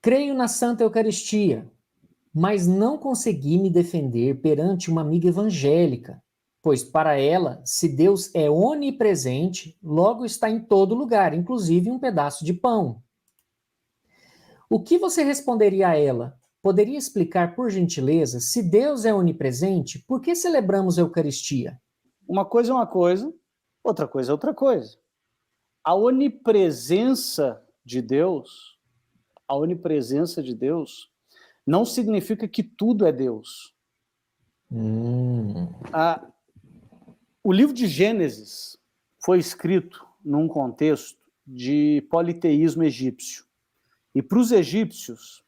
Creio na Santa Eucaristia, mas não consegui me defender perante uma amiga evangélica, pois para ela, se Deus é onipresente, logo está em todo lugar, inclusive um pedaço de pão. O que você responderia a ela? Poderia explicar, por gentileza, se Deus é onipresente, por que celebramos a Eucaristia? Uma coisa é uma coisa, outra coisa é outra coisa. A onipresença de Deus, não significa que tudo é Deus. O livro de Gênesis foi escrito num contexto de politeísmo egípcio. E para os egípcios,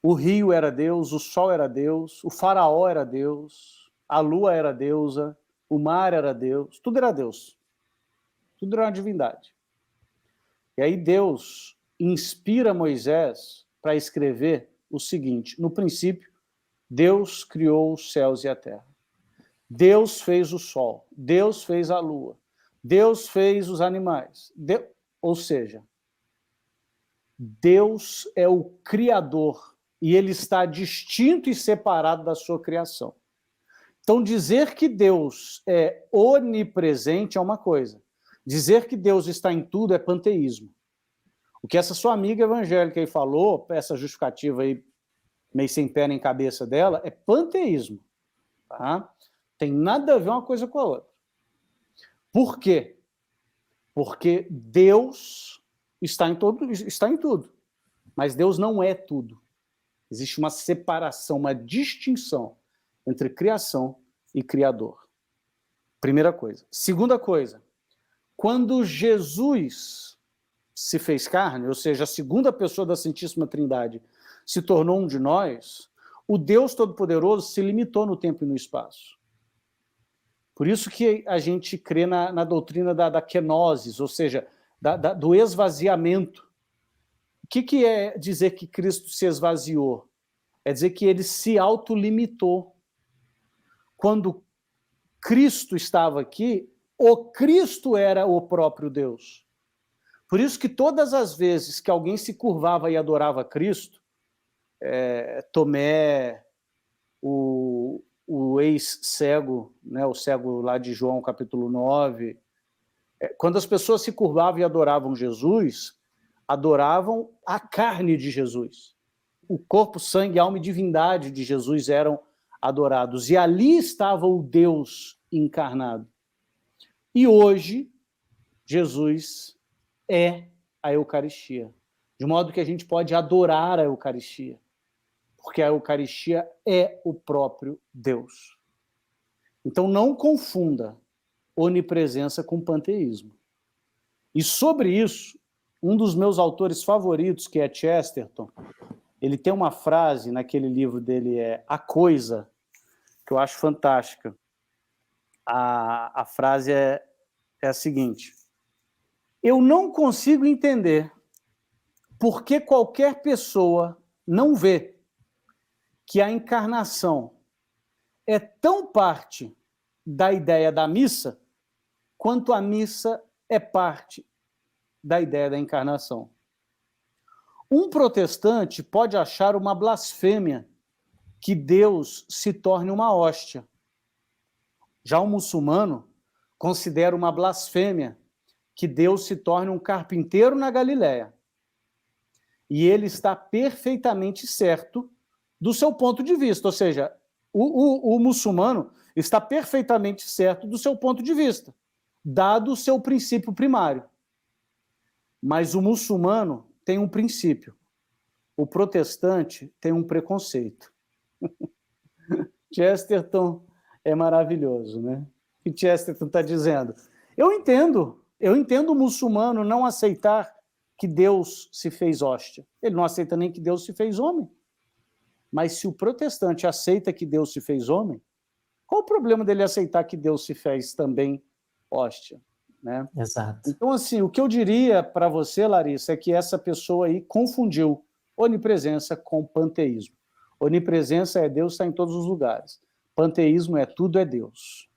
o rio era Deus, o sol era Deus, o faraó era Deus, a lua era deusa, o mar era Deus, tudo era Deus. Tudo era uma divindade. E aí Deus inspira Moisés para escrever o seguinte: no princípio, Deus criou os céus e a terra. Deus fez o sol, Deus fez a lua, Deus fez os animais. Ou seja, Deus é o Criador e ele está distinto e separado da sua criação. Então, dizer que Deus é onipresente é uma coisa. Dizer que Deus está em tudo é panteísmo. O que essa sua amiga evangélica aí falou, essa justificativa aí meio sem pé nem cabeça dela, é panteísmo. Tá? Tem nada a ver uma coisa com a outra. Por quê? Porque Deus está em tudo. Mas Deus não é tudo. Existe uma separação, uma distinção entre criação e criador. Primeira coisa. Segunda coisa, quando Jesus se fez carne, ou seja, a segunda pessoa da Santíssima Trindade se tornou um de nós, o Deus Todo-Poderoso se limitou no tempo e no espaço. Por isso que a gente crê na doutrina da kenosis, ou seja, do esvaziamento. O que é dizer que Cristo se esvaziou? É dizer que ele se autolimitou. Quando Cristo estava aqui, o Cristo era o próprio Deus. Por isso que todas as vezes que alguém se curvava e adorava Cristo, Tomé, o ex-cego, né, o cego lá de João capítulo 9, quando as pessoas se curvavam e adoravam Jesus, adoravam a carne de Jesus. O corpo, sangue, alma e divindade de Jesus eram adorados. E ali estava o Deus encarnado. E hoje, Jesus é a Eucaristia. De modo que a gente pode adorar a Eucaristia. Porque a Eucaristia é o próprio Deus. Então não confunda onipresença com panteísmo. E sobre isso, um dos meus autores favoritos, que é Chesterton, ele tem uma frase naquele livro dele, A Coisa, que eu acho fantástica. A frase é a seguinte: eu não consigo entender por que qualquer pessoa não vê que a encarnação é tão parte da ideia da missa quanto a missa é parte da ideia da encarnação. Um protestante pode achar uma blasfêmia que Deus se torne uma hóstia. Já o muçulmano considera uma blasfêmia que Deus se torne um carpinteiro na Galileia. E ele está perfeitamente certo do seu ponto de vista, ou seja, o muçulmano está perfeitamente certo do seu ponto de vista, dado o seu princípio primário. Mas o muçulmano tem um princípio, o protestante tem um preconceito. Chesterton é maravilhoso, né? O que Chesterton está dizendo? Eu entendo o muçulmano não aceitar que Deus se fez hóstia. Ele não aceita nem que Deus se fez homem. Mas se o protestante aceita que Deus se fez homem, qual o problema dele aceitar que Deus se fez também hóstia? Né? Exato. Então, assim, o que eu diria para você, Larissa, é que essa pessoa aí confundiu onipresença com panteísmo. Onipresença é Deus está em todos os lugares. Panteísmo é tudo é Deus.